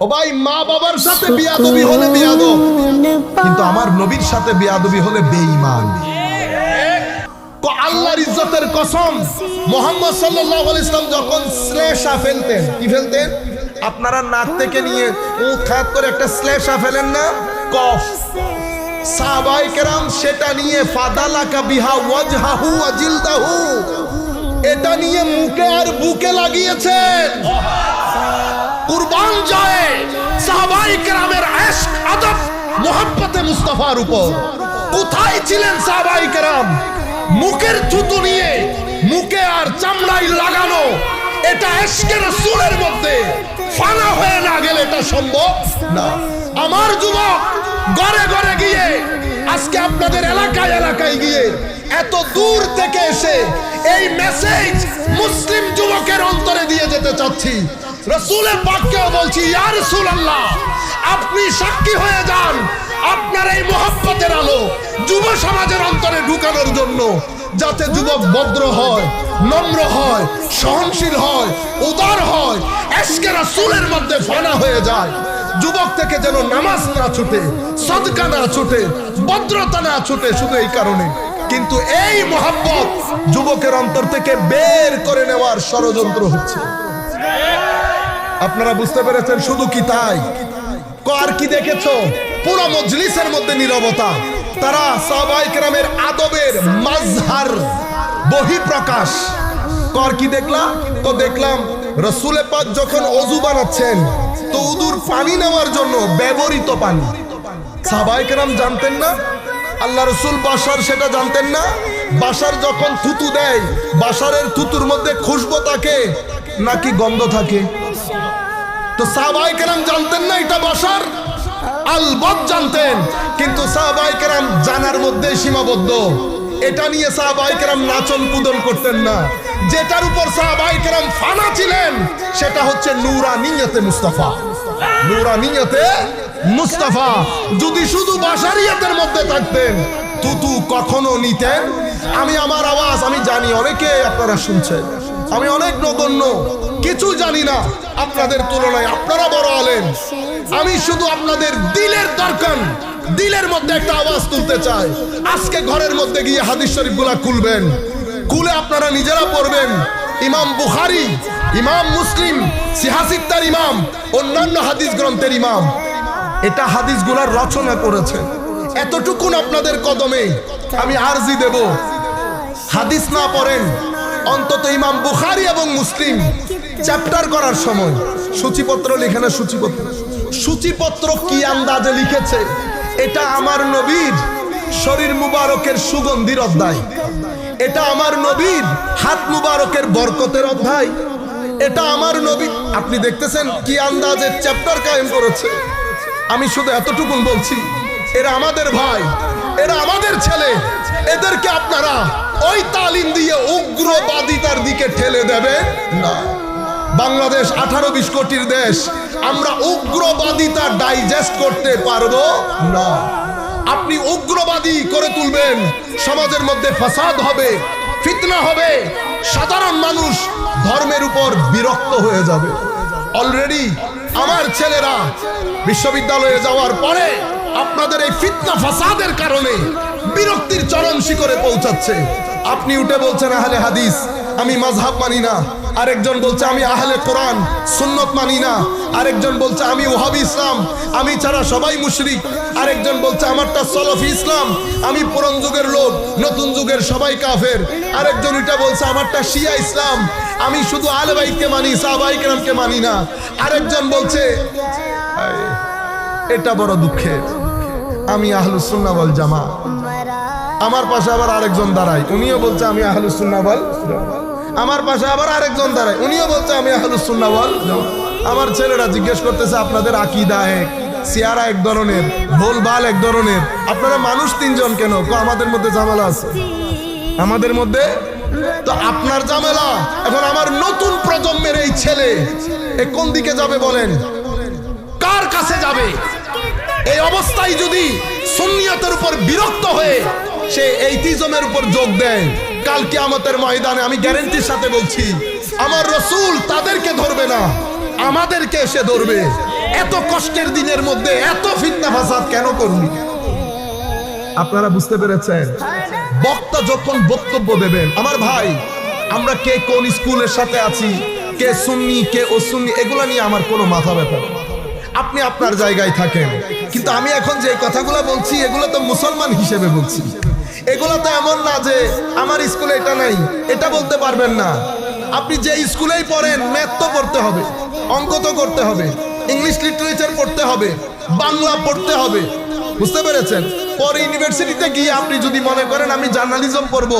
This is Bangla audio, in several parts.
ও ভাই, মা বাবার সাথে বিয়াদবি হলে বিয়াদব, কিন্তু আমার নবীর সাথে বিয়াদবি হলে বেঈমান। আল্লাহর ইজ্জতের কসম, মুহাম্মদ সাল্লাল্লাহু আলাইহি ওয়াসাল্লাম যখন শ্লেষা ফেলতেন, কি ফেলতেন? আপনারা নাক থেকে নিয়ে খাত করে একটা শ্লেষা ফেলেন না, কফ। সাহাবায়ে কেরাম সেটা নিয়ে ফাদালাকা বিহা ওয়াজহাহু ওয়া জিলদাহু, এটা নিয়ে মুখে আর বুকে লাগিয়েছেন। কুরবান যায় সাহাবায়ে কেরামের ইশক, আদব, মুহাব্বতে মুস্তাফার উপর। কোথায় ছিলেন সাহাবায়ে কেরাম? মুখের থুতু নিয়ে মুখে আর চামড়ায় লাগানো, এটা ইশকে রাসূলের মধ্যে ফানা হয়ে না গেলে এটা সম্ভব না। আমার যুবক, ঘরে ঘরে গিয়ে, আজকে আপনাদের এলাকায় এলাকায় গিয়ে এত দূর থেকে এসে এই মেসেজ মুসলিম যুবকের অন্তরে দিয়ে যেতে চাচ্ছি। রাসূলের পাককেও বলছি, ইয়া রাসূলুল্লাহ, আপনি সাক্ষী হয়ে যান আপনার এই মুহাব্বতের আলো যুব সমাজের অন্তরে ঢুকানোর জন্য, যাতে যুবক ভদ্র হয়, নম্র হয়, সহনশীল হয়, উদার হয়, ইশকে রাসূলের মধ্যে ফানা হয়ে যায়। যুবক থেকে যেন নামাজ না ছুটে, সাদকা না ছুটে, ভদ্রতা না ছুটে, শুধু এই কারণে। কিন্তু এই মুহাব্বত যুবকের অন্তর থেকে বের করে নেওয়ার ষড়যন্ত্র হচ্ছে। আপনারা বুঝতে পেরেছেন? শুধু কি তাই? আর কি দেখেছো? পুরো মজলিসের মধ্যে নীরবতা। তারা সাহাবায়ে কেরামের আদবের মাজহার, বহিঃপ্রকাশ। আর কি দেখলাম? তো দেখলাম রাসূলে পাক যখন ওযু বানাচ্ছেন, তো উযুর পানি নেওয়ার জন্য ব্যবহৃত পানি সাহাবায়ে কেরাম জানতেন না? আল্লাহ রাসূল বাশার সেটা জানতেন না? বাশার যখন থুতু দেয়, বাশারের থুতুর মধ্যে খুশবু থাকে নাকি গন্ধ থাকে? তো সাহাবায়ে কেরাম জানতেন না এটা বাশার? আলবত জানতেন, কিন্তু সাহাবায়ে কেরাম জানার মধ্যে সীমাবদ্ধ। এটা নিয়ে সাহাবায়ে কেরাম নাচন কুদন করতেন না। যেটার উপর সাহাবায়ে কেরাম ফানা ছিলেন সেটা হচ্ছে নূরানিয়তে মুস্তাফা। নূরানিয়তে মুস্তাফা। যদি শুধু বাশারিয়াতের মধ্যে থাকতেন, তুতু কখনো নিতেন? আমি আমার আওয়াজ আমি জানি অনেকে আপনারা শুনছেন, আমি অনেক নগণ্য, কিছু জানি না আপনাদের তুলনায়, আপনারা বড় আলেম। আমি শুধু আপনাদের দিলের দরকার, দিলের মধ্যে একটা আওয়াজ তুলতে চাই। আজকে ঘরের মধ্যে গিয়ে হাদিস শরীফগুলা খুলবেন, খুলে আপনারা নিজেরা পড়বেন। ইমাম বুখারী, ইমাম মুসলিম, সিহাসিত্তার ইমাম, অন্যান্য হাদিস গ্রন্থের ইমাম, এটা হাদিসগুলার রচনা করেছেন। এতটুকুন আপনাদের কদমে আমি আরজি দেব, হাদিস না পড়েন, অন্তত ইমাম বুখারী এবং মুসলিম চ্যাপ্টার করার সময় সূচিপত্র লিখে না, সূচিপত্র কি আন্দাজে লিখেছে। এটা আমার নবীর শরীর মুবারকের সুগন্ধির অধ্যায়, এটা আমার নবীর হাত মুবারকের বরকতের অধ্যায়, এটা আমার নবী। আপনি দেখতেছেন কি আন্দাজে চ্যাপ্টার কায়েম করেছে। আমি শুধু এতটুকুন বলছি, এরা আমাদের ভাই, এরা আমাদের ছেলে, এদেরকে আপনারা ওই তালিম দিয়ে উগ্রবাদিতার দিকে ঠেলে দেবেন না। বাংলাদেশ 18-20 কোটির দেশ, আমরা উগ্রবাদিতা ডাইজেস্ট করতে পারবো না। আপনি উগ্রবাদী করে তুলবেন, সমাজের মধ্যে ফাসাদ হবে, ফিতনা হবে, সাধারণ মানুষ ধর্মের উপর বিরক্ত হয়ে যাবে। অলরেডি আমার ছেলেরা বিশ্ববিদ্যালয়ে যাওয়ার পরে আপনাদের এই ফিতনা ফাসাদের কারণে বিরক্তির চরম শিখরে পৌঁছাচ্ছে। আপনি উঠে বলছেন আহলে হাদিস, আমি মাযহাব মানি না। আরেকজন বলছে আমি আহলে কোরআন সুন্নত মানি না। আরেকজন বলছে আমি ওয়াহাবি ইসলাম, আমি ছাড়া সবাই মুশরিক। আরেকজন বলছে আমারটা সলফি ইসলাম, আমি পুরান যুগের লোক, নতুন যুগের সবাই কাফের। আরেকজন এটা বলছে আমারটা শিয়া ইসলাম, আমি শুধু আহলে বাইতকে মানি, সাহাবায়ে কেরামকে মানি না। আরেকজন বলছে, এটা বড় দুঃখের, আমি আহলুস সুন্নাহ ওয়াল জামাত। আমার পাশে আবার আরেকজন দাঁড়ায়, উনিও বলছে আমি আহলুস সুন্নাহ ওয়াল জামাত। আমার পাশে আবার আরেকজন দাঁড়ায়, উনিও বলছে আমি আহলুস সুন্নাহ ওয়াল জামাত। আমার ছেলেরা জিজ্ঞেস করতেছে আপনাদের আকীদা এক, সিয়ারা এক ধরনের, ভুলভাল এক ধরনের, আপনারা মানুষ তিনজন কেন? আমাদের মধ্যে ঝামেলা আছে, আমাদের মধ্যে। তো আপনার ঝামেলা এখন আমার নতুন প্রজন্মের এই ছেলে এ কোন দিকে যাবে বলেন? কার কাছে যাবে? এই অবস্থায় যদি সুন্নিয়তের উপর বিরক্ত হয়ে সে এইথিজমের উপর যোগ দেয়, কাল কিয়ামতের ময়দানে আমি গ্যারান্টির সাথে বলছি, আমার রাসূল তাদেরকে ধরবে না, আমাদেরকে এসে ধরবে। এত কষ্টের দিনের মধ্যে এত ফিতনা ফাসাদ কেন করলি? আপনারা বুঝতে পেরেছেন? বক্তা যখন বক্তব্য দেবেন, আমার ভাই, আমরা কে কোন স্কুলের সাথে আছি, কে সুন্নি কে অসুন্নি, এগুলা নিয়ে আমার কোনো মাথা ব্যথা নেই। আপনি আপনার জায়গায় থাকেন, কিন্তু আমি এখন যে কথাগুলো বলছি এগুলো তো মুসলমান হিসেবে বলছি। এগুলো তো এমন না যে আমার স্কুলে এটা নাই, এটা বলতে পারবেন না। আপনি যে স্কুলেই পড়েন, ম্যাথ তো পড়তে হবে, অঙ্ক তো করতে হবে, ইংলিশ লিটারেচার পড়তে হবে, বাংলা পড়তে হবে, বুঝতে পেরেছেন? পরে ইউনিভার্সিটিতে গিয়ে আপনি যদি মনে করেন আমি জার্নালিজম পড়বো,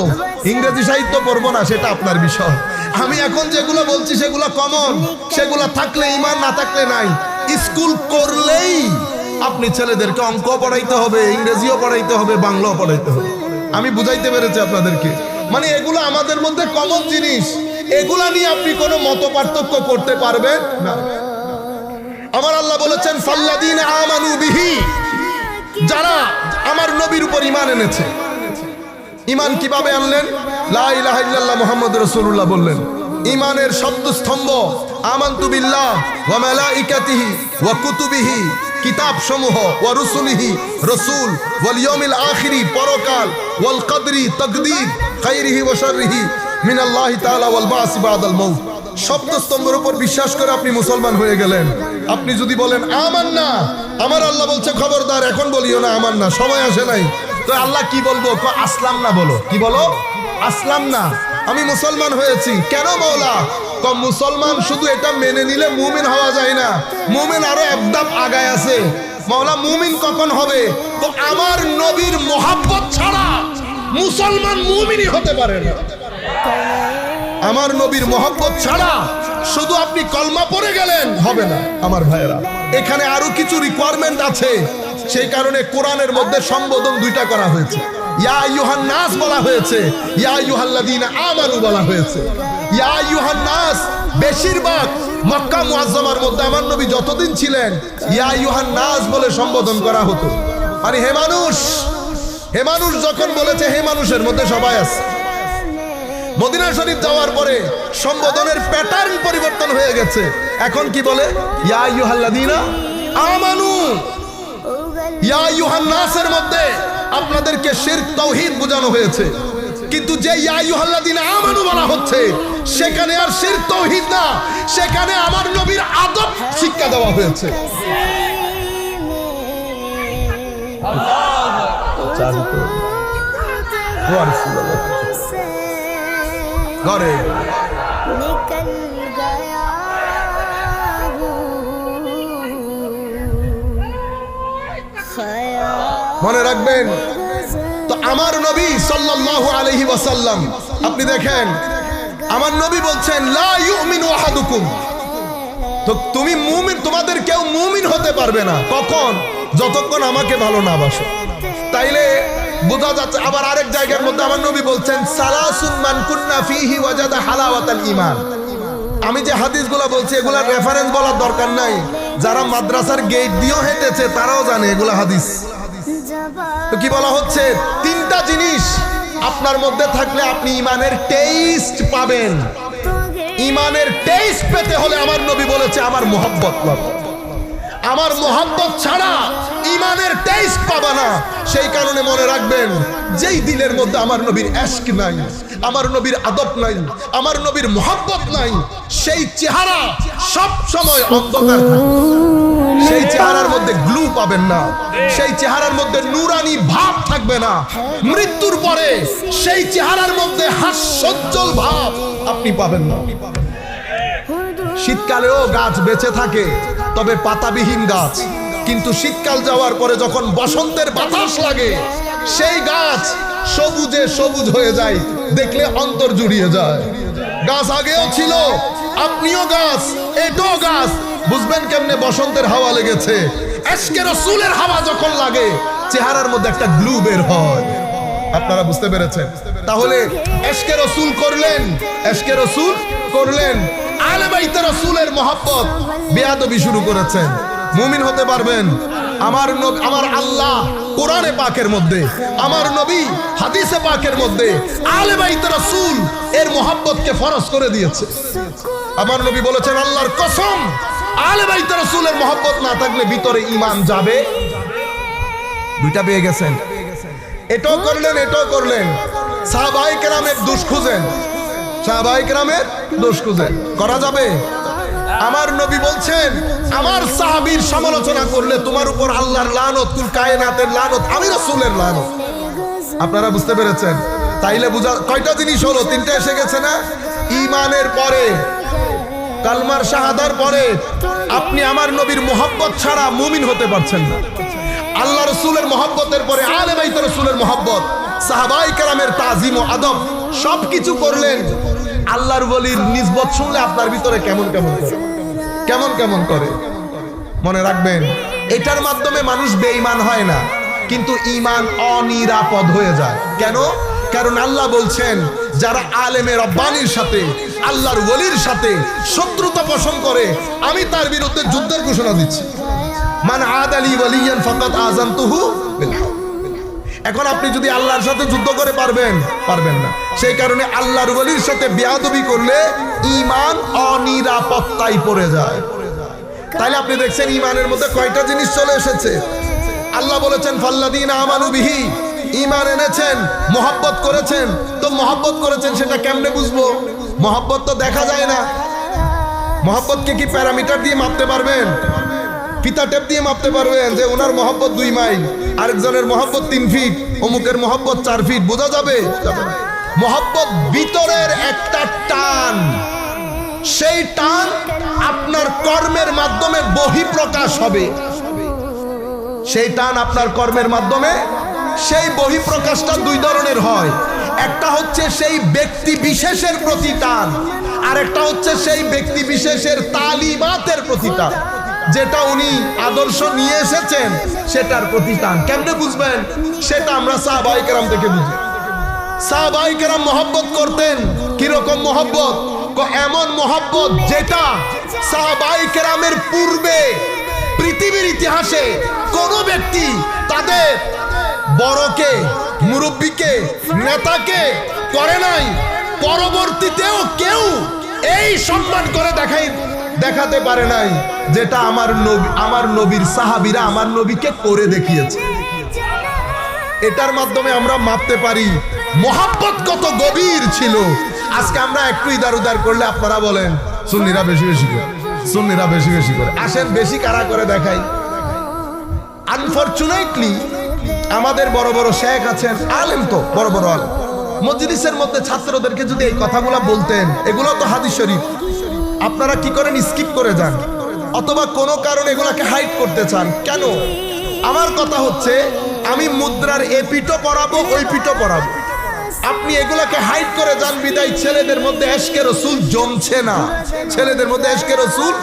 ইংরেজি সাহিত্য পড়বো না, সেটা আপনার বিষয়। আমি এখন যেগুলো বলছি সেগুলো কমন, সেগুলো থাকলে ঈমান, না থাকলে নাই। স্কুল করলেই আপনি ছেলেদেরকে অঙ্ক পড়াইতে হবে, ইংরেজিও পড়াইতে হবে, বাংলাও পড়াইতে হবে। আমি বুঝাইতে পেরেছি আপনাদেরকে? মানে এগুলো আমাদের মধ্যে কমন জিনিস, এগুলা নিয়ে আপনি কোনো মত পার্থক্য করতে পারবেন না। আমার আল্লাহ বলেছেন ফাল্লাযীনা আমানু বিহি, যারা আমার নবীর উপর ঈমান এনেছে। ঈমান কিভাবে আনলেন? লা ইলাহা ইল্লাল্লাহ মুহাম্মাদুর রাসূলুল্লাহ বললেন। ঈমানের শব্দস্তম্ভ আমানতু বিল্লাহ ওয়া মালাইকাতিহি ওয়া কুতুবিহি, কিতাব সমূহ, ওয়া রুসুলিহি, রাসূল, ওয়াল ইয়াউমিল আখিরি, পরকাল, ওয়াল কদরি, তাকদীর, খাইরিহি ওয়া শাররিহি মিনাল্লাহি তাআলা ওয়াল বা'স বাদাল মাউত। শব্দস্তম্ভের উপর বিশ্বাস করে আপনি মুসলমান হয়ে গেলেন। আপনি যদি বলেন আমান্না, আমার আল্লাহ বলছে খবরদার এখন বলিও না আমান্না, সময় আসে নাই। তো আল্লাহ কি বলবো? আসলাম না বলো। কি বলো? আসলাম না, আমি মুসলমান হয়েছি। কেন মওলা? মুসলমান শুধু এটা মেনে নিলে মুমিন হওয়া যায় না, মুমিন আরো একধাপ আগায় আছে। মওলা মুমিন কখন হবে? তো আমার নবীর মোহাব্বত ছাড়া মুসলমান মুমিনই হতে পারে না। আমার নবীর মোহাব্বত ছাড়া শুধু আপনি কলমা পড়ে গেলেন হবে না। আমার ভাইয়েরা, এখানে আরো কিছু রিকোয়ারমেন্ট আছে, সেই কারণে কোরআনের মধ্যে সম্বোধন দুইটা করা হয়েছে। ইয়া আইয়ুহান নাস বলা হয়েছে, ইয়া আইয়ুহাল্লাযীনা আমানু বলা হয়েছে। ইয়া আইয়ুহান নাস বেশিরভাগ মক্কা মুআজ্জামার মধ্যে আমার নবী যতদিন ছিলেন ইয়া আইয়ুহান নাস বলে সম্বোধন করা হতো। মানে হে মানুষ, হে মানুষ যখন বলেছে, হে মানুষের মধ্যে সবাই আছে। মদিনা শরীফ যাওয়ার পরে সম্বোধনের প্যাটার্ন পরিবর্তন হয়ে গেছে। এখন কি বলে? ইয়া আইয়ুহাল্লাযীনা আমানু। ইয়া আইয়ুহান নাসের মধ্যে আপনাদেরকে শিরক তাওহীদ বোঝানো হয়েছে, কিন্তু যে ইয়া আইয়ুহাল্লাযীনা আমানু বলা হচ্ছে সেখানে আর শিরক তাওহীদ না, সেখানে আমার নবীর আদব শিক্ষা দেওয়া হয়েছে। ঘরে মনে রাখবেন তো আমার নবী সাল্লাল্লাহু আলাইহি ওয়াসাল্লাম, আপনি দেখেন আমার নবী বলছেন লা ইউমিনু আহাদুকুম, তো তুমি মুমিন, তোমাদের কেউ মুমিন হতে পারবে না। কখন? যতক্ষণ আমাকে ভালো না বাসো। তাইলে বোঝা যাচ্ছে। আবার আরেক জায়গার মধ্যে আমার নবী বলছেন সালাসুন মান কুন্না ফিহি ওয়াজাদা হালাওয়াতাল ঈমান। আমি যে হাদিসগুলো বলছি এগুলার রেফারেন্স বলার দরকার নাই, যারা মাদ্রাসার গেট দিয়েও হেঁটেছে তারাও জানে এগুলা হাদিস। তো কি বলা হচ্ছে? তিনটা জিনিস আপনার মধ্যে থাকলে আপনি ঈমানের টেস্ট পাবেন। ঈমানের টেস্ট পেতে হলে আমার নবী বলেছে আমার মোহাব্বত লাগবে। আমার মোহাব্বত ছাড়া ঈমানের টেস্ট পাবা না। সেই কারণে মনে রাখবেন, যেই দিলের মধ্যে আমার নবীর ইশক নাই, আমার নবীর আদব নাই, আমার নবীর মোহাব্বত নাই, সেই চেহারা সব সময় অন্ধকার থাকে। সেই চেহারার মধ্যে গ্লু পাবেন না, সেই চেহারার মধ্যে নুরানি ভাব থাকবে না। মৃত্যুর পরে সেই চেহারার মধ্যে হাস্যোজ্জ্বল ভাব আপনি পাবেন না। শীতকালেও গাছ বেঁচে থাকে, তবে পাতাবিহীন গাছ, কিন্তু শীতকাল যাওয়ার পরে যখন বসন্তের বাতাস লাগে সেই গাছ সবুজে সবুজ হয়ে যায়, দেখলে অন্তর জুড়িয়ে যায়। গাছ আগেও ছিল, আপনিও গাছ, এটাও গাছ। বুঝবেন কেমনে? বসন্তের হাওয়া লেগেছে। ইশকে রাসূলের হাওয়া যখন লাগে চেহারার মধ্যে একটা গ্লু বের হয়। আপনারা বুঝতে পেরেছেন? তাহলে ইশকে রাসূল করলেন, ইশকে রাসূল করলেন, আলে বাইতে রাসূলের মহব্বত, বেয়াদবি শুরু করেছেন, মুমিন হতে পারবেন। আমার আল্লাহ কোরআনে পাকের মধ্যে, আমার নবী হাদিসে পাকের মধ্যে আলে বাইতে রাসূল এর মহব্বতকে ফরজ করে দিয়েছে। আমার নবী বলেছেন আল্লাহর কসম আহলে বাইত রাসূলের মহব্বত না থাকলে ভিতরে ঈমান যাবে। দুইটা পেয়ে গেছেন, এটাও করলেন এটাও করলেন। সাহাবায়ে কেরামের দোষ খুঁজেন, সাহাবায়ে কেরামের দোষ খুঁজেন, করা যাবে? আমার নবী বলছেন আমার সাহাবীর সমালোচনা করলে তোমার উপর আল্লাহর লানত, কুল কায়নাতের লানত, আমি রাসূলের লানত। আপনারা বুঝতে পেরেছেন? তাইলে বুঝা কয়টা জিনিস হলো? তিনটা এসে গেছে না? ঈমানের পরে, কালমার শাহাদার পরে আপনি আমার নবীর মহব্বত ছাড়া মুমিন হতে পারছেন না। আল্লাহ রাসূলের মহব্বতের পরে আহলে বাইত রাসূলের মহব্বত, সাহাবায়ে কেরামের তাজিম ও আদব সবকিছু করলেন। আল্লাহর ওলির নিসবত শুনলে আপনার ভিতরে কেমন কেমন করে, কেমন কেমন করে। মনে রাখবেন, এটার মাধ্যমে মানুষ বেঈমান হয় না, কিন্তু ঈমান অনিরাপদ হয়ে যায়। কেন? কারণ আল্লাহ বলছেন যারা আলেমে রব্বানির সাথে, আল্লাহর ওলির সাথে শত্রুতা পোষণ করে, আমি তার বিরুদ্ধে যুদ্ধের ঘোষণা দিচ্ছি। মান আদালি ওয়ালিয়ান ফাকাদ আযানতুহু বিল হারব। এখন আপনি যদি আল্লাহর সাথে যুদ্ধ করে পারবেন? পারবেন না। সেই কারণে আল্লাহর ওলির সাথে বেয়াদবি করলে ঈমান অনিরাপত্তায় পড়ে যায়। তাইলে আপনি দেখছেন ঈমানের মধ্যে কয়টা জিনিস চলে এসেছে। আল্লাহ বলেছেন ফাল্লাযীনা আমানু বিহি, ঈমান এনেছেন, মহব্বত করেছেন। তো মহব্বত করেছেন সেটা কেমনে বুঝবো? মহব্বত তো দেখা যায় না। মহব্বতকে কি প্যারামিটার দিয়ে মাপতে পারবেন? ফিতা টেপ দিয়ে মাপতে পারবেন যে ওনার মহব্বত 2 মাইল, আরেকজনের মহব্বত 3 ফিট, অমুকের মহব্বত 4 ফিট? বোঝা যাবে? মহব্বত ভিতরের একটা টান, সেই টান আপনার কর্মের মাধ্যমে বহিঃপ্রকাশ হবে। সেই টান আপনার কর্মের মাধ্যমে, সেই বহিঃপ্রকাশটা 2 ধরনের হয়। একটা হচ্ছে সেই ব্যক্তি বিশেষের প্রতি টান, আর একটা হচ্ছে সেই ব্যক্তি বিশেষের তালিমাতের প্রতি টান, যেটা উনি আদর্শ নিয়ে এসেছেন সেটার প্রতি টান। কেমনে বুঝবেন? সেটা আমরা সাহাবায়ে কেরাম থেকে বুঝি। সাহাবায়ে কেরাম মহব্বত করতেন কিরকম মহব্বত? এমন মহব্বত যেটা সাহাবায়ে কেরামের পূর্বে পৃথিবীর ইতিহাসে কোন ব্যক্তি তাদের বড়কে, মুরব্বীকে, নেতাকে করে নাই। পরবর্তীতেও কেউ এই সম্মান করে দেখাতে পারে নাই যেটা আমার নবীর সাহাবীরা আমার নবীকে করে দেখিয়েছে। এটার মাধ্যমে আমরা মাপতে পারি মহব্বত কত গভীর ছিল। আজকে আমরা একটু ইদার উদার করলে আপনারা বলেন সুন্নিরা বেশি বেশি করে, সুন্নিরা বেশি বেশি করে। আসেন বেশি কারা করে দেখাই। আনফরচুনেটলি আমাদের বড় বড় শেখ আছেন, আলেম তো বড় বড় আলেম, মজলিসের মধ্যে ছাত্রদেরকে যদি এই কথাগুলো বলতেন, এগুলো তো হাদিস শরীফ, আপনারা কি করেন? স্কিপ করে যান, অথবা কোনো কারণে এগুলাকে হাইড করতে চান। কেন? আমার কথা হচ্ছে আমি মুদ্রার এ পিঠও পড়াবো, ওই পিঠও পড়াবো। আপনি এগুলাকে হাইড করে যান বিদায় ছেলেদের মধ্যে ইশকে রাসূল জমছে না, ছেলেদের মধ্যে ইশকে রাসূল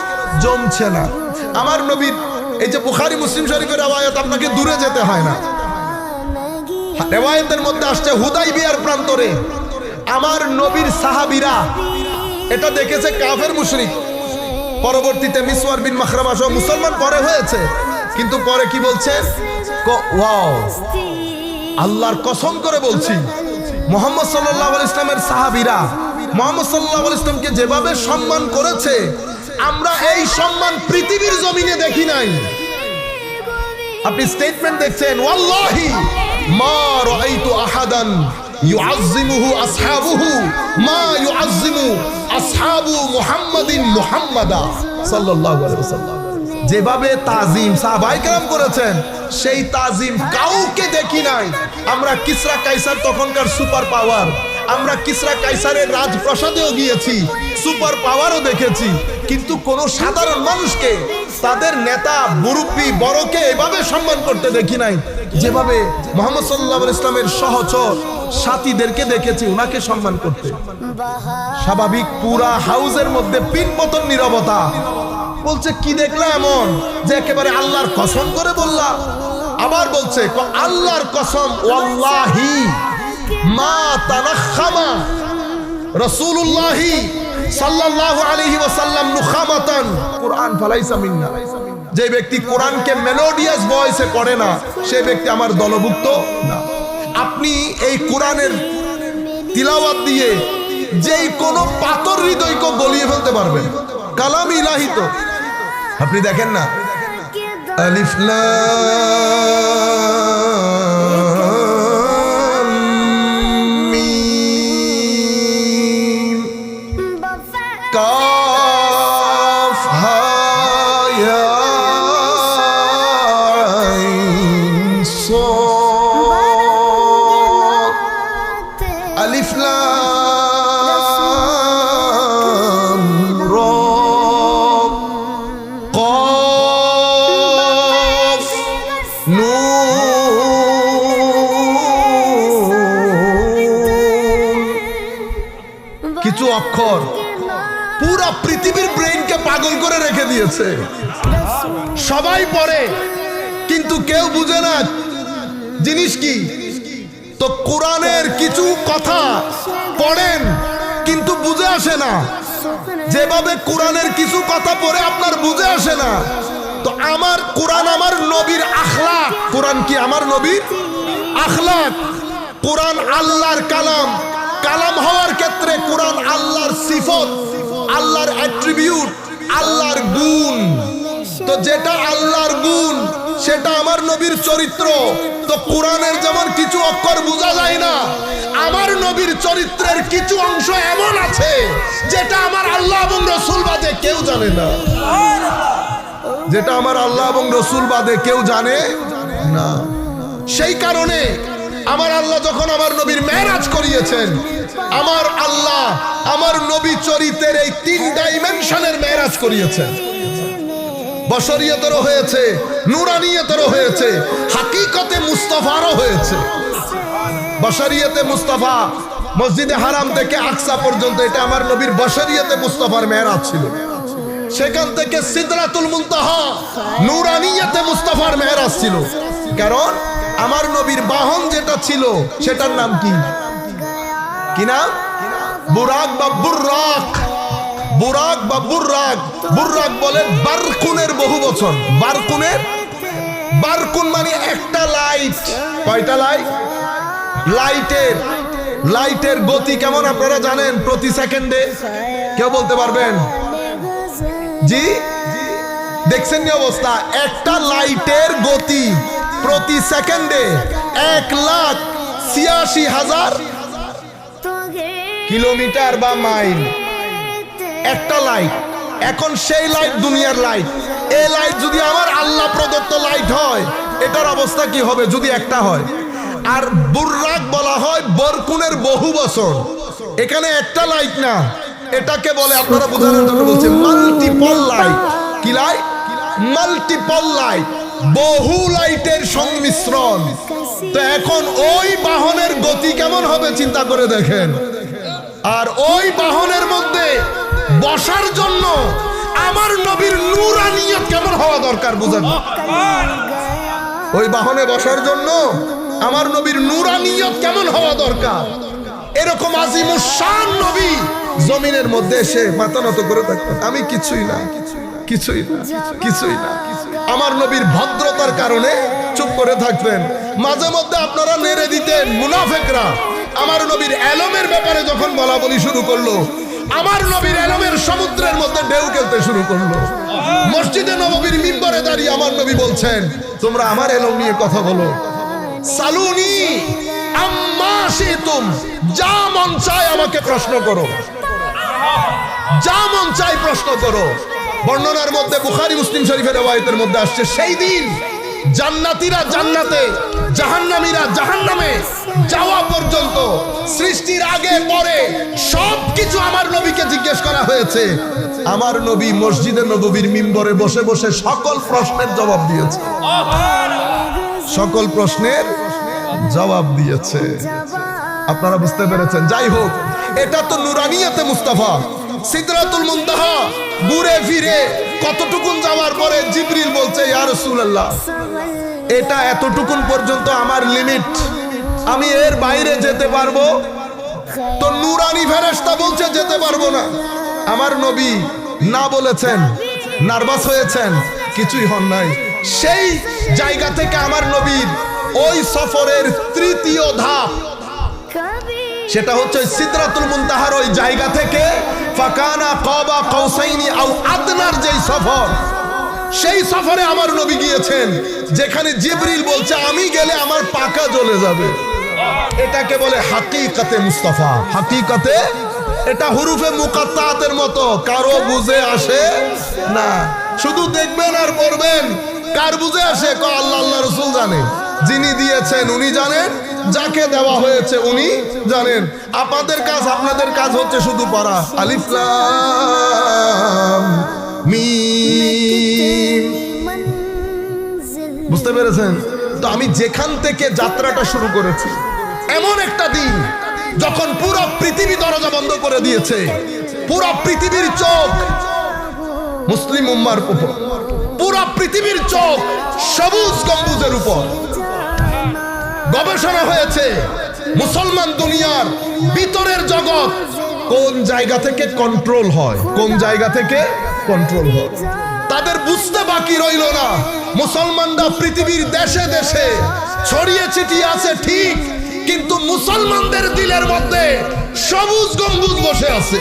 জমছে না। আমার নবীর এই যে বুখারী মুসলিম শরীফের রওয়ায়াত, আপনাকে দূরে যেতে হয় না। রওয়ায়াতের মধ্যে আসছে হুদাইবিয়ার প্রান্তরে আমার নবীর সাহাবীরা এটা দেখেছে কাফের মুশরিক। পরবর্তীতে মিসওয়ার বিন মাখরামা সহ মুসলমান পরে হয়েছে, কিন্তু পরে কি বলছেন? ওয়াও, আল্লাহর কসম করে বলছি, মুহাম্মদ সাল্লাল্লাহু আলাইহি ইসলামের সাহাবীরা মুহাম্মদ সাল্লাল্লাহু আলাইহি ইসলামকে যেভাবে সম্মান করেছে, আমরা এই সম্মান পৃথিবীর জমিনে দেখি নাই। আপনি স্টেটমেন্ট দেখছেন, ওয়াল্লাহি মা রাআইতু আহাদান ইউআযজিমুহু আসহাবুহু মা ইউআযজিমু আসহাবু মুহাম্মাদিন মুহাম্মাদা সাল্লাল্লাহু আলাইহি ওয়াসাল্লাম। যেভাবে তাজিম সাহাবায়ে কেরাম করেছেন, সেই তাজিম কাউকে দেখি নাই। আমরা কিসরা কাইসার তখনকার সুপার পাওয়ার, আমরা কিসরা কাইসারের রাজপ্রাসাদেও গিয়েছি, সুপার পাওয়ারও দেখেছি, কিন্তু কোন সাধারণ মানুষকে, তাদের নেতা মুরব্বী বড়কে এভাবে সম্মান করতে দেখি নাই যেভাবে মুহাম্মদ সাল্লাল্লাহু আলাইহি ইসলামের সহচর সাথীদেরকে দেখেছি ওনাকে সম্মান করতে। স্বাভাবিক পুরা হাউসের মধ্যে পিনপতন নীরবতা। বলছে কি দেখলা এমন যে একেবারে আল্লাহর কসম করে বললা? আবার বলছে আল্লাহর কসম, ওয়াল্লাহি মা তানাখামা রাসূলুল্লাহি সাল্লাল্লাহু আলাইহি ওয়াসাল্লাম নুখামাতান কুরআন ফালাইসা মিন্না। যে ব্যক্তি কোরআনকে মেলোডিয়াস ভয়েসে পড়ে না, সে ব্যক্তি আমার দলভুক্ত না। আপনি এই কোরআনের তিলাওয়াত দিয়ে যেই কোনো পাথর হৃদয়কে গলিয়ে ফেলতে পারবেন। কালাম ইলাহি তো আপনি দেখেন না, আলিফ লাম মিম কাফ হা ইয়া আইন সাদ, আলিফ লাম রা কফ নুন। কিছু অক্ষর পুরা পৃথিবীর ব্রেইনকে পাগল করে রেখে দিয়েছে। সবাই পড়ে কিন্তু কেউ বুঝে না জিনিস কি। তো কোরআনের কিছু কথা পড়েন কিন্তু বুঝে আসে না, যেভাবে কোরআনের কিছু কথা পড়ে আপনার বুঝে আসে না। তো আমার কোরআন আমার নবীর আখলাক। কোরআন কি আমার নবীর আখলাক। কোরআন আল্লাহর কালাম। কালাম হওয়ার ক্ষেত্রে কোরআন আল্লাহর সিফত, আল্লাহর অ্যাট্রিবিউট, আল্লাহর গুণ। তো যেটা আল্লাহর গুণ সেটা আমার নবীর চরিত্র। তো কোরআনের যেমন কিছু অক্ষর বোঝা যায় না, আমার নবীর চরিত্রের কিছু অংশ এমন আছে যেটা আমার আল্লাহ এবং রসুল বাদে কেউ জানে না। যেটা আমার আল্লাহ এবং রসুল বাদে কেউ জানে না। সেই কারণে আমার আল্লাহ যখন আমার নবীর মেরাজ করিয়েছেন, আমার আল্লাহ আমার নবী চরিত্রের এই 3 ডাইমেনশনের মেরাজ করিয়েছেন। বশরিয়তেরও হয়েছে, নূরানিয়তেরও হয়েছে, হাকিকতে মুস্তাফারও হয়েছে। বশরিয়তে মুস্তাফা মসজিদে হারাম থেকে আকসা পর্যন্ত, এটা আমার নবীর বশরিয়তে মুস্তাফার মেরাজ ছিল। সেখান থেকে সিদরাতুল মুনতাহা নূরানিয়তে মুস্তাফার মেরাজ ছিল। কারণ আমার নবীর বাহন যেটা ছিল সেটার নাম কি? কি নাম? বুরাক বা বুর্রাক। বুরাক বা বুর্রাক। বুর্রাক বলে বারকুনের বহু বচন। বারকুনের, বারকুন মানে একটা লাইট। কয়টা লাইট? লাইটের, লাইটের গতি কেমন আপনারা জানেন? প্রতি সেকেন্ডে কেউ বলতে পারবেন? জি দেখছেন নি অবস্থা? একটা লাইটের গতি প্রতি সেকেন্ডে 1,86,000 কিলোমিটার বা মাইল। একটা লাইট। এখন সেই লাইট দুনিয়ার লাইট। এই লাইট যদি আমার আল্লাহ প্রদত্ত লাইট হয়, এটার অবস্থা কি হবে যদি একটা হয়? আর বুর্রাক বলা হয় বরকুনের বহু বছর। এখানে একটা লাইট না, এটাকে বলে, আপনারা বোঝানোর জন্য বলছে, মাল্টিপল লাইট। কি লাইট? মাল্টিপল লাইট, বহু লাইটের সংমিশ্রণ। তো এখন ওই বাহনের গতি কেমন হবে চিন্তা করে দেখেন। আর ওই বাহনের মধ্যে বসার জন্য আমার নবীর নূরানিয়ত কেমন হওয়া দরকার বুঝেন? ওই বাহনে বসার জন্য আমার নবীর নূরানিয়ত কেমন হওয়া দরকার। এরকম আজিমুশান নবী জমিনের মধ্যে এসে মাথা নত করে থাকতেন, আমি কিছুই না, কিছুই না, কিছুই না। আমার নবীর ভদ্রতার কারণে চুপ করে থাকতেন। মাঝে মধ্যে আপনারা নেড়ে দিতেন মুনাফেকরা। আমার নবীর এলমের ব্যাপারে যখন বলা বলি শুরু করলো, আমার নবীর এলমের সমুদ্রের মধ্যে ঢেউ খেলতে শুরু করলো। মসজিদে নববীর মিম্বরে দাঁড়িয়ে আমার নবী বলছেন, তোমরা আমার এলম নিয়ে কথা বলো। সালুনি আম্মা শিতুম, যা মন চায় আমাকে প্রশ্ন করো, যা মন চায় প্রশ্ন করো। বর্ণনার মধ্যে বুখারী মুসলিম শরীফের রওয়ায়াতের মধ্যে আসছে, সেই দিন জান্নাতীরা জান্নাতে, জাহান্নামীরা জাহান্নামে যাওয়া পর্যন্ত সৃষ্টির আগে পরে সবকিছু আমার নবীকে জিজ্ঞেস করা হয়েছে। আমার নবী মসজিদে নববীর মিম্বরে বসে বসে সকল প্রশ্নের জবাব দিয়েছে। সকল প্রশ্নের জবাব দিয়েছে। আপনারা বুঝতে পেরেছেন? যাই হোক, এটা তো নূরানিয়তে মুস্তাফা। সিদরাতুল মুনতাহা ঘুরে ফিরে কতটুকুন যাওয়ার পরে জিবরিল বলছে, ইয়া রাসূলুল্লাহ, এটা এতটুকুন পর্যন্ত আমার লিমিট, আমি এর বাইরে যেতে পারবো? তো নূরানি ফেরেশতা বলছে যেতে পারবো না। আমার নবী না বলেছেন, নার্ভাস হয়েছেন, কিছুই হন নাই। সেই জায়গা থেকে আমার নবীর ওই সফরের তৃতীয় ধাপ, সেটা হচ্ছে সিদরাতুল মুনতাহার ওই জায়গা থেকে ফাকানা কাবা কাউসাইনি আও আদনার যেই সফর, সেই সফরে আমার নবী গিয়েছেন যেখানে জিবরিল বলছে আমি গেলে আমার পাকা জ্বলে যাবে। এটাকে বলে হাকিকতে মুস্তাফা। হাকিকতে, এটা হুরুফে মুকাত্তাতের মতো, কারো বুঝে আসে না। শুধু দেখবেন আর পড়বেন, কার বুঝে আসে? আল্লাহ আল্লাহ রাসূল জানেন, যিনি দিয়েছেন উনি জানেন, যাকে দেওয়া হয়েছে উনি জানেন। আপনাদের কাজ, আপনাদের কাজ হচ্ছে শুধু পড়া, আলিফ লাম মিম। বুঝতে পেরেছেন তো? আমি যেখান থেকে যাত্রাটা শুরু করেছি, এমন একটা দিন যখন পুরো পৃথিবী দরজা বন্ধ করে দিয়েছে, পুরো পৃথিবীর চোখ মুসলিম উম্মার উপর, পুরো পৃথিবীর চোখ সবুজ গম্বুজের উপর। গবেষণা হয়েছে মুসলমান দুনিয়ার ভিতরের জগৎ কোন জায়গা থেকে কন্ট্রোল হয়, কোন জায়গা থেকে কন্ট্রোল হয়। তাদের বুঝতে বাকি রইল না, মুসলমানরা পৃথিবীর দেশে দেশে ছড়িয়ে ছিটিয়ে আছে ঠিক, কিন্তু মুসলমানদের দিলের মধ্যে সবুজ গম্বুজ বসে আছে।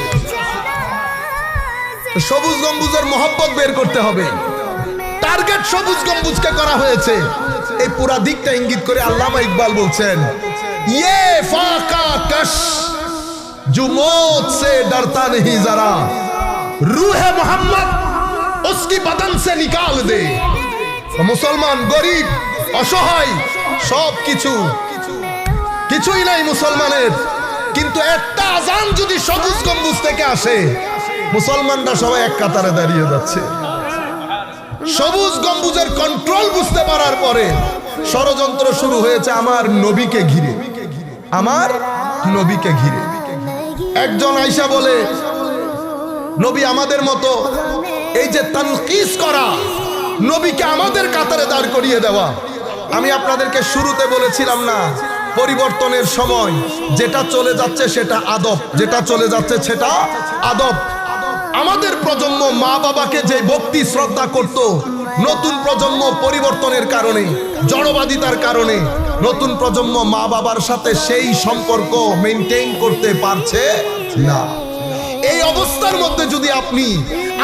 সবুজ গম্বুজের মহব্বত বের করতে হবে। টার্গেট সবুজ গম্বুজকে করা হয়েছে। এই পুরা দিকটা ইঙ্গিত করে আল্লামা ইকবাল বলছেন, ये फाका कश जो मौत से डरता नहीं जरा, रूह मोहम्मद उसकी बदन से निकाल दे। মুসলমান গরিব, অসহায়, সব কিছুই নাই মুসলমানের, কিন্তু একটা আজান যদি সবুজ গম্বুজ থেকে আসে, মুসলমানরা সবাই এক কাতারে দাঁড়িয়ে যাচ্ছে। সবুজ গম্বুজের কন্ট্রোল বুঝতে পারার পরে ষড়যন্ত্র শুরু হয়েছে আমার নবীকে ঘিরে, আমার নবীকে ঘিরে। একজন আয়েশা বলে, নবী আমাদের মতো, এই যে তানকিস করা, নবীকে আমাদের কাতারে দাঁড় করিয়ে দেওয়া। আমি আপনাদেরকে শুরুতে বলেছিলাম না, পরিবর্তনের সময় যেটা চলে যাচ্ছে সেটা আদব, যেটা চলে যাচ্ছে সেটা আদব। আমাদের প্রজন্ম মা বাবাকে যে ভক্তি শ্রদ্ধা করত, নতুন প্রজন্ম পরিবর্তনের কারণে, জড়বাদিতার কারণে নতুন প্রজন্ম মা বাবার সাথে সেই সম্পর্ক মেইনটেইন করতে পারছে না। এই অবস্থার মধ্যে যদি আপনি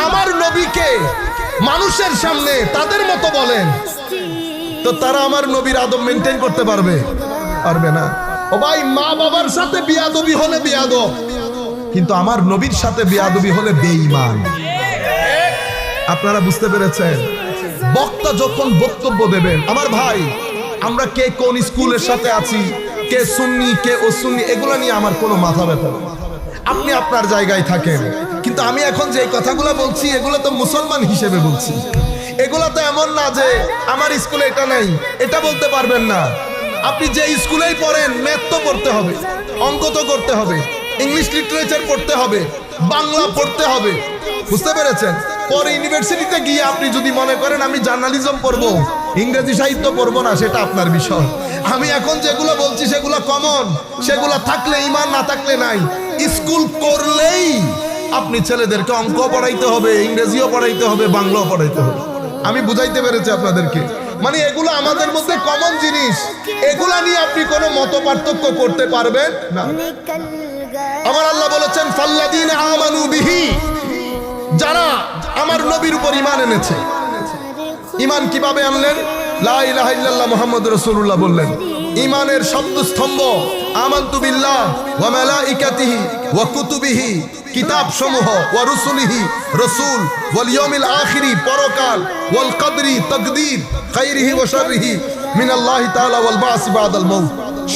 আমার নবীকে মানুষের সামনে তাদের মতো বলেন, তো তারা আমার নবীর আদব মেইনটেইন করতে পারবে? পারবে না। ও ভাই, মা বাবার সাথে বিয়াদবি হলে বিয়াদব, কিন্তু আমার নবীর সাথে বিয়াদবি হলে বেঈমান। আপনারা বুঝতে পেরেছেন? বক্তা যখন বক্তব্য দেবেন, আমার ভাই, আমরা কে কোন স্কুলের সাথে আছি, কে সুন্নি কে অসুন্নি, এগুলা নিয়ে আমার কোনো মাথা ব্যথা নেই। আপনি আপনার জায়গায় থাকেন, কিন্তু আমি এখন যে কথাগুলো বলছি এগুলো তো মুসলমান হিসেবে বলছি। এগুলা তো এমন না যে আমার স্কুলে এটা নাই, এটা বলতে পারবেন না। আপনি যে স্কুলেই পড়েন, ম্যাথ তো পড়তে হবে, অঙ্ক তো করতে হবে, ইংলিশ লিটারেচার পড়তে হবে, বাংলা পড়তে হবে। বুঝতে পেরেছেন? পরে ইউনিভার্সিটিতে গিয়ে আপনি যদি মনে করেন আমি জার্নালিজম পড়বো, ইংরেজি সাহিত্য পড়বো না, সেটা আপনার বিষয়। আমি এখন যেগুলো বলছি সেগুলো কমন, সেগুলো থাকলে ঈমান, না থাকলে নাই। স্কুল করলেই আপনি ছেলেদেরকে অঙ্ক পড়াইতে হবে, ইংরেজিও পড়াইতে হবে, বাংলাও পড়াইতে হবে। আমি বুঝাইতে পেরেছি আপনাদেরকে? মানে এগুলো আমাদের মধ্যে কমন জিনিস, এগুলা নিয়ে আপনি কোনো মত পার্থক্য করতে পারবেন না। আমার আল্লাহ বলেছেন, ফাল্লাযীনা আমানু বিহি, যারা আমার নবীর উপর ঈমান এনেছে। ঈমান কিভাবে আনলেন? লা ইলাহা ইল্লাল্লাহ মুহাম্মাদুর রাসূলুল্লাহ বললেন। ঈমানের শব্দস্তম্ভ আমানতু বিল্লাহ ওয়া মালাইকাতিহি ওয়া কুতুবিহি, কিতাব সমূহ, ওয়া রুসুলিহি, রাসূল, ওয়াল ইয়াউমিল আখিরি, পরকাল, ওয়াল কদরি, তাকদীর, খাইরিহি ওয়া শাররিহি মিনাল্লাহি তাআলা ওয়াল বা'স বাদাল মাউত।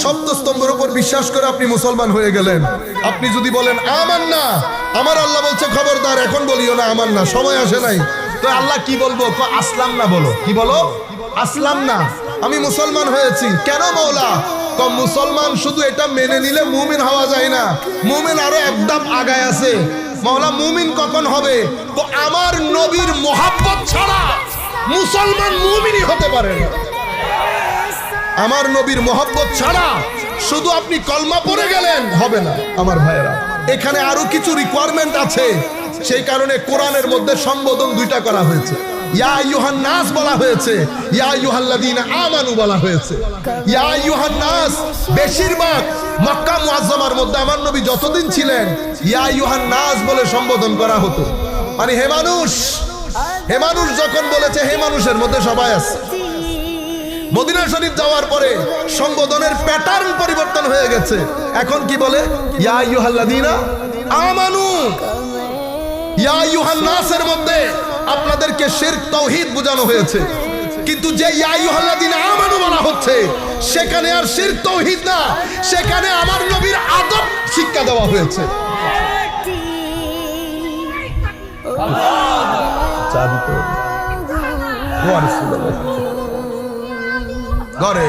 শব্দস্তম্ভের উপর বিশ্বাস করে আপনি মুসলমান হয়ে গেলেন। আপনি যদি বলেন আমান্না, আমার আল্লাহ বলছে খবরদার এখন বলিও না আমান্না, সময় আসে নাই। তো আল্লাহ কি বলবো? আসলাম না বলো। কি বলো? আসলাম না, আমি মুসলমান হয়েছি। কেন মওলা? মুসলমান শুধু এটা মেনে নিলে মুমিন হওয়া যায় না, মুমিন আরো একদম আগায় আছে। মওলা মুমিন কখন হবে? তো আমার নবীর মোহাব্বত ছাড়া মুসলমান মুমিনই হতে পারে না। আমার নবীর মোহাব্বত ছাড়া শুধু আপনি কলমা পড়ে গেলেন হবে না। আমার ভাইয়েরা, এখানে আরো কিছু রিকোয়ারমেন্ট আছে, সেই কারণে কোরআনের মধ্যে সম্বোধন দুইটা করা হয়েছে। ইয়া আইয়ুহান নাস বলা হয়েছে, ইয়া আইয়ুহাল্লাযীনা আমানু বলা হয়েছে। ইয়া আইয়ুহান নাস বেশিরভাগ মক্কা মুআজ্জামার মধ্যে আমার নবী যতদিন ছিলেন ইয়া আইয়ুহান নাস বলে সম্বোধন করা হতো। মানে হে মানুষ, হে মানুষ যখন বলেছে হে মানুষের মধ্যে সবাই আছে। মদিনা শরীফ যাওয়ার পরে সম্বোধনের প্যাটার্ন পরিবর্তন হয়ে গেছে। এখন কি বলে? ইয়া আইয়ুহাল্লাযীনা আমানু। ইয়া আইয়ুহান নাসের মধ্যে আপনাদেরকে শিরক তাওহীদ বোঝানো হয়েছে, কিন্তু যে ইয়া আইয়ুহাল্লাযীনা আমানু বলা হচ্ছে সেখানে আর শিরক তাওহীদ না, সেখানে আমার নবীর আদব শিক্ষা দেওয়া হয়েছে। ঘরে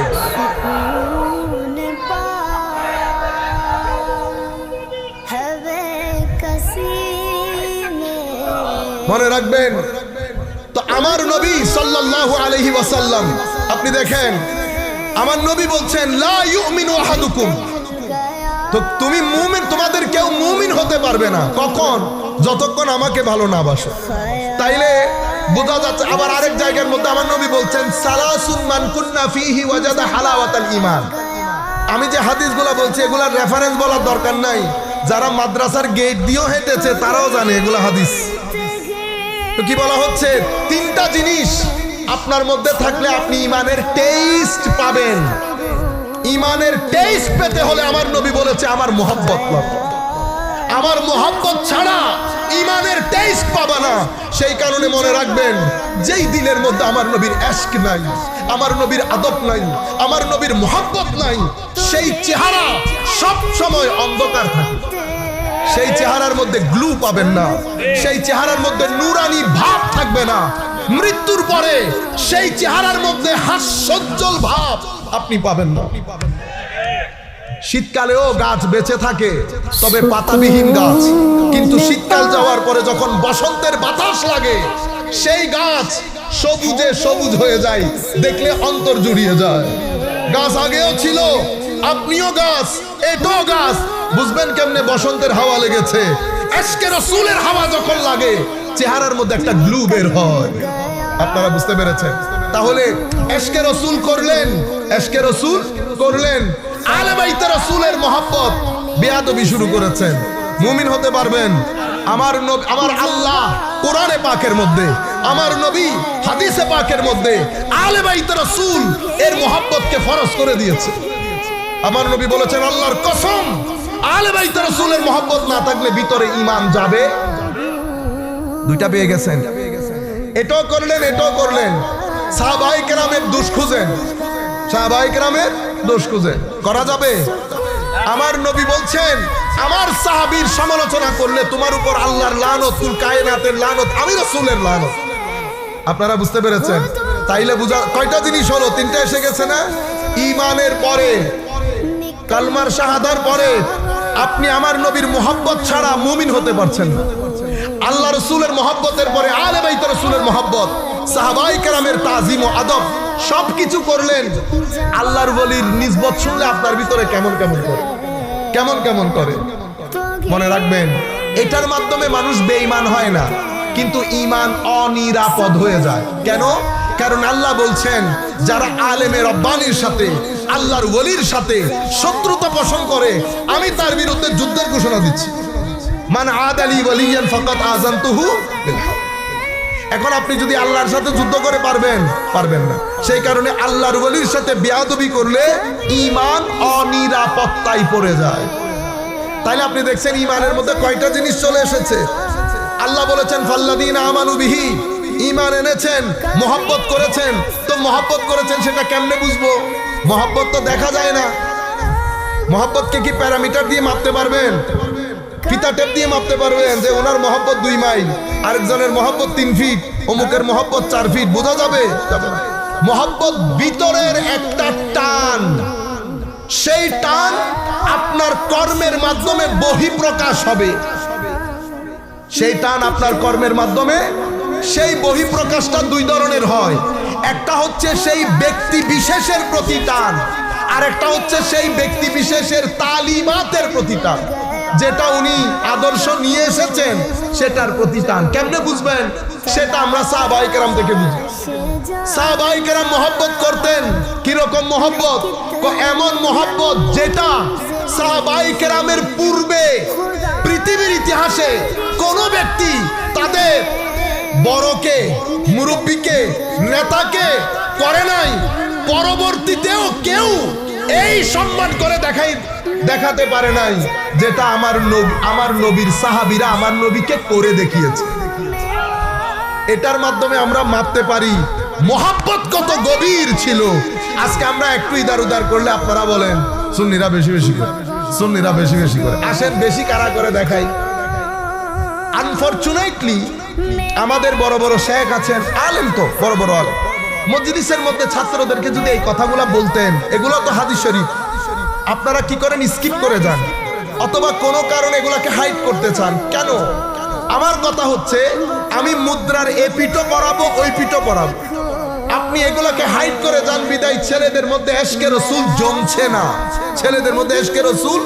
মনে রাখবেন তো আমার নবী সাল্লাল্লাহু আলাইহি ওয়াসাল্লাম, আপনি দেখেন আমার নবী বলছেন লা ইউমিনু আহাদুকুম, তো তুমি মুমিন, তোমাদের কেউ মুমিন হতে পারবে না কখন? যতক্ষণ আমাকে ভালো না বাসো। তাইলে বোঝা যাচ্ছে। আবার আরেক জায়গার মধ্যে আমার নবী বলছেন সালাসুন মান কুন্না ফিহি ওয়াজাদা হালাওয়াতাল ঈমান। আমি যে হাদিসগুলো বলছি এগুলার রেফারেন্স বলার দরকার নাই, যারা মাদ্রাসার গেট দিয়েও হেঁটেছে তারাও জানে এগুলা হাদিস। তো কি বলা হচ্ছে? তিনটা জিনিস আপনার মধ্যে থাকলে আপনি ঈমানের টেস্ট পাবেন। ঈমানের টেস্ট পেতে হলে আমার নবী বলেছে আমার মুহাব্বত লাগবে, আমার মুহাব্বত ছাড়া ঈমানের টেস্ট পাবা না। সেই কারণে মনে রাখবেন, যেই দিলের মধ্যে আমার নবীর ইশক নাই, আমার নবীর আদব নাই, আমার নবীর মুহাব্বত নাই, সেই চেহারা সব সময় অন্ধকার থাকে। সেই চেহারার মধ্যে গ্লু পাবেন না, সেই চেহারার মধ্যে নূরানি ভাব থাকবে না। মৃত্যুর পরে সেই চেহারার মধ্যে হাস্যোজ্জ্বল ভাব আপনি পাবেন না। শীতকালেও গাছ বেঁচে থাকে, তবে পাতাবিহীন গাছ, কিন্তু শীতকাল যাওয়ার পরে যখন বসন্তের বাতাস লাগে সেই গাছ সবুজে সবুজ হয়ে যায়, দেখলে অন্তর জুড়িয়ে যায়। গাছ আগেও ছিল, আপনিও গাছ, এটাও গাছ। বুঝবেন কেমনে? বসন্তের হাওয়া লেগেছে, ইশকে রাসূলের হাওয়া যখন লাগে চেহারার মধ্যে একটা গ্লু বের হয়। আপনারা বুঝতে পেরেছেন? তাহলে ইশকে রাসূল করলেন, ইশকে রাসূল করলেন, আলে বাইতে রাসূলের মহব্বত, বেয়াদবি শুরু করেছেন। মুমিন হতে পারবেন। আমার আল্লাহ কোরআনে পাকের মধ্যে, আমার নবী হাদিসে পাকের মধ্যে আলে বাইতে রাসূল এর মহব্বতকে ফরজ করে দিয়েছে। আমার নবী বলেছেন আল্লাহর কসম, আলে বাইতে রাসূলের মহব্বত না থাকলে ভিতরে ঈমান যাবে। দুইটা পেয়ে গেছেন, এটাও করলেন, এটাও করলেন। সাহাবায়ে কেরামের দোষ খুঁজেন, সাহাবায়ে কেরামের দোষ খুঁজেন, করা যাবে? আমার নবী বলছেন আমার সাহাবীর সমালোচনা করলে তোমার উপর আল্লাহর লানত, কুল কায়নাতের লানত, আমি রাসূলের লানত। আপনারা বুঝতে পেরেছেন? তাইলে বুঝা কয়টা জিনিস হলো? তিনটা এসে গেছে না? ঈমানের পরে, কালমার শাহাদার পরে আপনি আমার নবীর মুহাব্বত ছাড়া মুমিন হতে পারছেন না। আল্লাহ রাসূলের মুহাব্বতের পরে আলে বাইত রাসূলের মুহাব্বত, সাহাবায়ে কেরামের তাজিম ও আদব সবকিছু করলেন। আল্লাহর ওলির নিসবত শুনলে আপনার ভিতরে কেমন কেমন করে, কেমন কেমন করে। মনে রাখবেন, এটার মাধ্যমে মানুষ বেঈমান হয় না, কিন্তু ঈমান অনিরাপদ হয়ে যায়। কেন? কারণ আল্লাহ বলছেন যারা আলেমে রব্বানির সাথে, আল্লাহর ওলির সাথে শত্রুতা পোষণ করে আমি তার বিরুদ্ধে যুদ্ধের ঘোষণা দিচ্ছি। মান আদালি ওয়ালিয়ান ফাকাদ আযানতুহু বিল হক। এখন আপনি যদি আল্লাহর সাথে যুদ্ধ করে পারবেন? পারবেন না। সেই কারণে আল্লাহর ওলির সাথে বেয়াদবি করলে ঈমান অনিরাপত্তায় পড়ে যায়। তাইলে আপনি দেখছেন ঈমানের মধ্যে কয়টা জিনিস চলে এসেছে। আল্লাহ বলেছেন ফাল্লাযীনা আমানু বিহি, ঈমান এনেছেন, মুহাব্বত করেছেন। তো মুহাব্বত করেছেন সেটা কেমনে বুঝবো? মুহাব্বত তো দেখা যায় না। মুহাব্বতকে কি প্যারামিটার দিয়ে মাপতে পারবেন? ফিতা টেপ দিয়ে মাপতে পারবেন যে ওনার মুহাব্বত 2 মাইল, আরেকজনের মুহাব্বত 3 ফিট, অমুকের মুহাব্বত 4 ফিট? বোঝা যাবে? যাবে না। মুহাব্বত ভিতরের একটা টান, সেই টান আপনার কর্মের মাধ্যমে বহিঃপ্রকাশ হবে। সেই টান আপনার কর্মের মাধ্যমে, সেই বহিঃপ্রকাশটা 2 ধরনের হয়। একটা হচ্ছে সেই ব্যক্তি বিশেষের প্রতি টান, আর একটা হচ্ছে সেই ব্যক্তি বিশেষের তালিমাতের প্রতি টান, যেটা উনি আদর্শ নিয়ে এসেছেন সেটার প্রতি টান। কেমনে বুঝবেন? সেটা আমরা সাহাবায়ে কেরাম থেকে বুঝি। সাহাবায়ে কেরাম মহব্বত করতেন কিরকম মহব্বত? এমন মহব্বত যেটা সাহাবায়ে কেরামের পূর্বে পৃথিবীর ইতিহাসে কোন ব্যক্তি তাদের বড়কে, মুরব্বীকে, নেতাকে করে নাই, পরবর্তীতেও কেউ এই সম্মান করে দেখাতে পারে নাই যেটা আমার নবীর সাহাবীরা আমার নবীকে করে দেখিয়েছে। এটার মাধ্যমে আমরা মাপতে পারি মোহাব্বত কত গভীর ছিল। আজকে আমরা একটু ইদার উদার করলে আপনারা বলেন সুন্নিরা বেশি বেশি করে, সুন্নিরা বেশি বেশি করে। আসেন বেশি কারা করে দেখাই। আনফরচুনেটলি আমাদের বড় বড় শেখ আছেন, আলেম তো বড় বড় আলেম, মজলিসের মধ্যে ছাত্রদেরকে যদি এই কথাগুলো বলতেন, এগুলো তো হাদিস শরীফ, আপনারা কি করেন? স্কিপ করে যান, অথবা কোনো কারণে এগুলাকে হাইড করতে চান। কেন? আমার কথা হচ্ছে আমি মুদ্রার এ পিঠও পড়াবো, ওই পিঠও পড়াবো, আপনি এগুলাকে হাইড করে যান বিদায় ছেলেদের মধ্যে এশকে রসুল জমছে না, ছেলেদের মধ্যে এশকে রসুল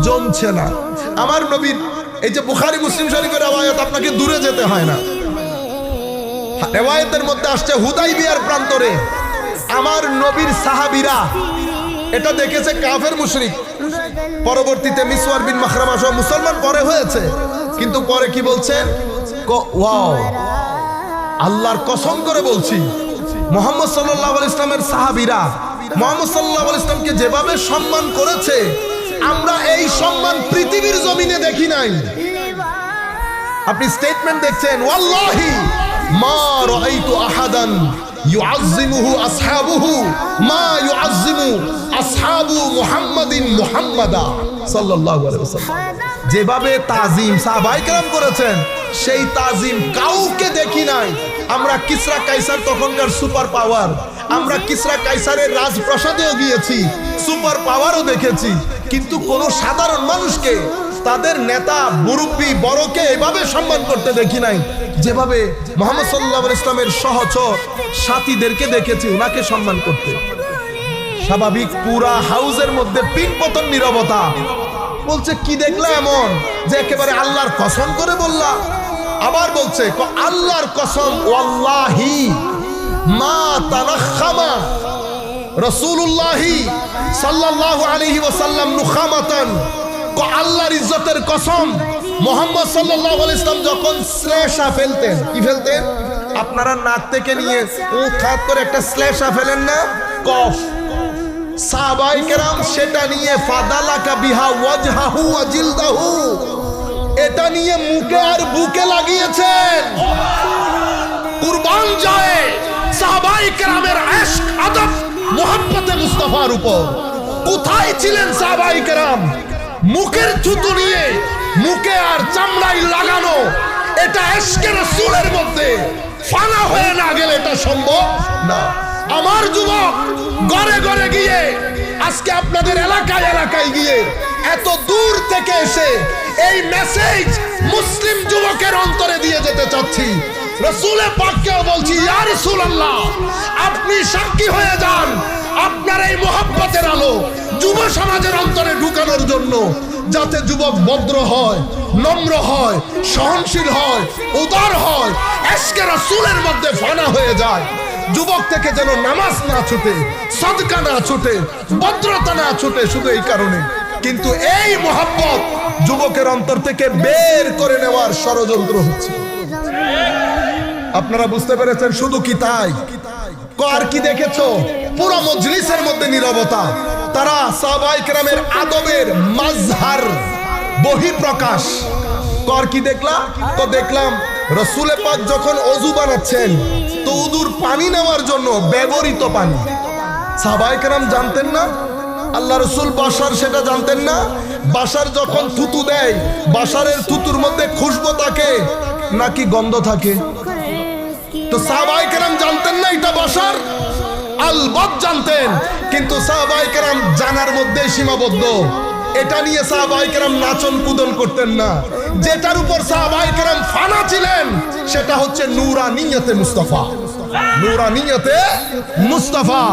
জমছে না। আমার নবীর এই যে বুখারী মুসলিম শরীফের রওয়ায়াত, আপনাকে দূরে যেতে হয় না। রওয়ায়াতের মধ্যে আসছে হুদাইবিয়ার প্রান্তরে আমার নবীর সাহাবীরা এটা দেখেছে কাফের মুশরিক, পরবর্তীতে মিসওয়ার বিন মাখরামা সহ মুসলমান পরে হয়েছে, কিন্তু পরে কি বলছেন? ওয়াও, আল্লাহর কসম করে বলছি মুহাম্মদ সাল্লাল্লাহু আলাইহি ইসলামের সাহাবীরা মুহাম্মদ সাল্লাল্লাহু আলাইহি ইসলামকে যেভাবে সম্মান করেছে, আমরা এই সম্মান পৃথিবীর জমিনে দেখি নাই। আপনি স্টেটমেন্ট দেখছেন, ওয়াল্লাহি মা রাআইতু আহাদান ইউআযজিমুহু আসহাবুহু মা ইউআযজিমু আসহাবু মুহাম্মাদিন মুহাম্মাদা সাল্লাল্লাহু আলাইহি ওয়াসাল্লাম। যেভাবে তাজিম সাহাবায়ে কেরাম করেছেন, সেই তাজিম কাউকে দেখি নাই। আমরা কিসরা কাইসার তখনকার সুপার পাওয়ার, আমরা কিসরা কাইসারের রাজপ্রাসাদেও গিয়েছি, সুপার পাওয়ারও দেখেছি, কিন্তু কোন সাধারণ মানুষকে, তাদের নেতা মুরব্বী বড়কে এভাবে সম্মান করতে দেখি নাই যেভাবে মুহাম্মদ সাল্লাল্লাহু আলাইহি ইসলামের সহচর সাথীদেরকে দেখেছি ওনাকে সম্মান করতে। স্বাভাবিক পুরা হাউসের মধ্যে পিনপতন নীরবতা। বলছে কি দেখলা এমন যে একেবারে আল্লাহর কসম করে বললা? আবার বলছে আল্লাহর কসম, ওয়াল্লাহি মা তানাখামা রাসূলুল্লাহি সাল্লাল্লাহু আলাইহি ওয়াসাল্লাম নুখামাতান। আল্লাহর ইজ্জতের কসম, মুহাম্মদ সাল্লাল্লাহু আলাইহি ইসলাম যখন শ্লেষা ফেলতেন, কি ফেলতেন? আপনারা নাক থেকে নিয়ে উঠাত করে একটা শ্লেষা ফেলেন না, কফ, সাহাবায়ে কেরাম সেটা নিয়ে ফাদালাকা বিহা ওয়াজহাহু ওয়া জিলদাহু, এটা নিয়ে মুখে আর বুকে লাগিয়েছেন। কুরবান যায় সাহাবায়ে কেরামের ইশক, আদব, মুহাব্বতে মুস্তাফার উপর। কোথায় ছিলেন সাহাবায়ে কেরাম? মুখের থুতু নিয়ে মুখে আর চামড়ায় লাগানো, এটা ইশকে রাসূলের মধ্যে ফানা হয়ে না গেলে এটা সম্ভব না। আমার যুবক ঘরে ঘরে গিয়ে, আজকে আপনাদের এলাকায় এলাকায় গিয়ে এত দূর থেকে এসে এই মেসেজ মুসলিম যুবকের অন্তরে দিয়ে যেতে চাচ্ছি। রাসূলে পাককেও বলছি, ইয়া রাসূলুল্লাহ, আপনি সাক্ষী হয়ে যান আপনার এই মুহাব্বতের আলো যুব সমাজের অন্তরে ঢুকানোর জন্য, যাতে যুবক ভদ্র হয়, নম্র হয়, সহনশীল হয়, উদার হয়, ইশকে রাসূলের মধ্যে ফানা হয়ে যায়। যুবক থেকে যেন নামাজ না ছুটে, সাদকা না ছুটে, ভদ্রতা না ছুটে, শুধু এই কারণে। কিন্তু এই মুহাব্বত যুবকের অন্তর থেকে বের করে নেওয়ার ষড়যন্ত্র হচ্ছে। আপনারা বুঝতে পেরেছেন? শুধু কি তাই? আর কি দেখেছো? পুরো মজলিসের মধ্যে নীরবতা। তারা সাহাবায়ে কেরামের আদবের মাজহার, বহিঃপ্রকাশ। আর কি দেখলা? তো দেখলাম রাসূলে পাক যখন ওযু বানাচ্ছেন, তো উযুর পানি নেওয়ার জন্য ব্যবহৃত পানি সাহাবায়ে কেরাম জানতেন না, আল্লাহ রাসূল বাশার সেটা জানতেন না। বাশার যখন থুতু দেয়, বাশারের থুতুর মধ্যে খুশবু থাকে নাকি গন্ধ থাকে? তো সাহাবায়ে কেরাম জানতেন না এটা বাশার? আলবত জানতেন, কিন্তু সাহাবায়ে কেরাম জানার মধ্যে সীমাবদ্ধ। এটা নিয়ে সাহাবায়ে কেরাম নাচন কুদন করতেন না। যেটার উপর সাহাবায়ে কেরাম ফানা ছিলেন সেটা হচ্ছে নূরানিয়তে মুস্তাফা। নূরানিয়তে মুস্তাফা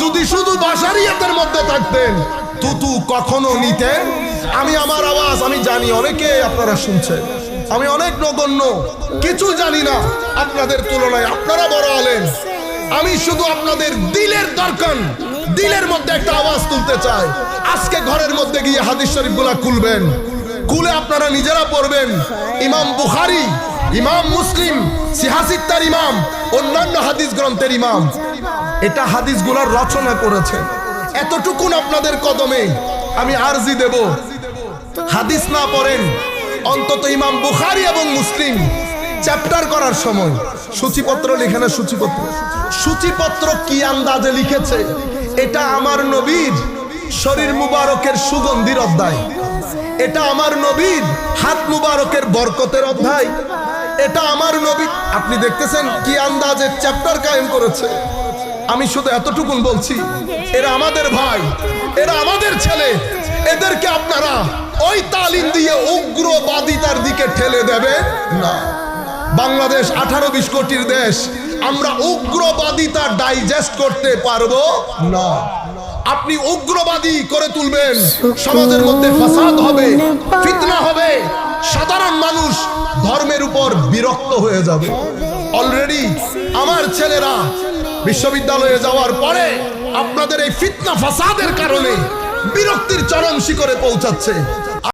যদি শুধু বাশারিয়তের মধ্যে থাকতেন, তুতু কখনো নিতেন? আমি আমার আওয়াজ আমি জানি অনেকে আপনারা শুনছেন, আমি অনেক নগণ্য, কিছু জানি না আপনাদের তুলনায়, আপনারা বড় আলেম। আমি শুধু আপনাদের দিলের দরকার, দিলের মধ্যে একটা আওয়াজ তুলতে চাই। আজকে ঘরের মধ্যে গিয়ে হাদিস শরীফগুলা খুলবেন, খুলে আপনারা নিজেরা পড়বেন। ইমাম বুখারী ইমাম মুসলিম সিহাসিত্তার ইমাম, অন্যান্য হাদিস গ্রন্থের ইমাম, এটা হাদিসগুলোর রচনা করেছে। এতটুকুন আপনাদের কদমে আমি আরজি দেব, হাদিস না পড়েন অন্তত ইমাম বুখারী এবং মুসলিম চ্যাপ্টার করার সময় সূচিপত্র লিখে না, সূচিপত্র কি আন্দাজে লিখেছে, এটা আমার নবীর শরীর মুবারকের সুগন্ধির অধ্যায়, এটা আমার নবীর হাত মুবারকের বরকতের অধ্যায়, এটা আমার নবী। আপনি দেখতেছেন কি আন্দাজে চ্যাপ্টার কায়েম করেছে। আমি শুধু এতটুকুন বলছি, এরা আমাদের ভাই, এরা আমাদের ছেলে, এদেরকে আপনারা ওই তালিম দিয়ে উগ্রবাদিতার দিকে ঠেলে দেবে না। বাংলাদেশ 18-20 কোটির দেশ, আমরা উগ্রবাদিতা ডাইজেস্ট করতে পারবো না। আপনি উগ্রবাদী করে তুলবেন, সমাজের মধ্যে ফাসাদ হবে, ফিতনা হবে, সাধারণ মানুষ ধর্মের উপর বিরক্ত হয়ে যাবে। অলরেডি আমার ছেলেরা বিশ্ববিদ্যালয়ে যাওয়ার পরে আপনাদের এই ফিতনা ফাসাদের কারণে বিরক্তির চরম শিখরে পৌঁছাচ্ছে।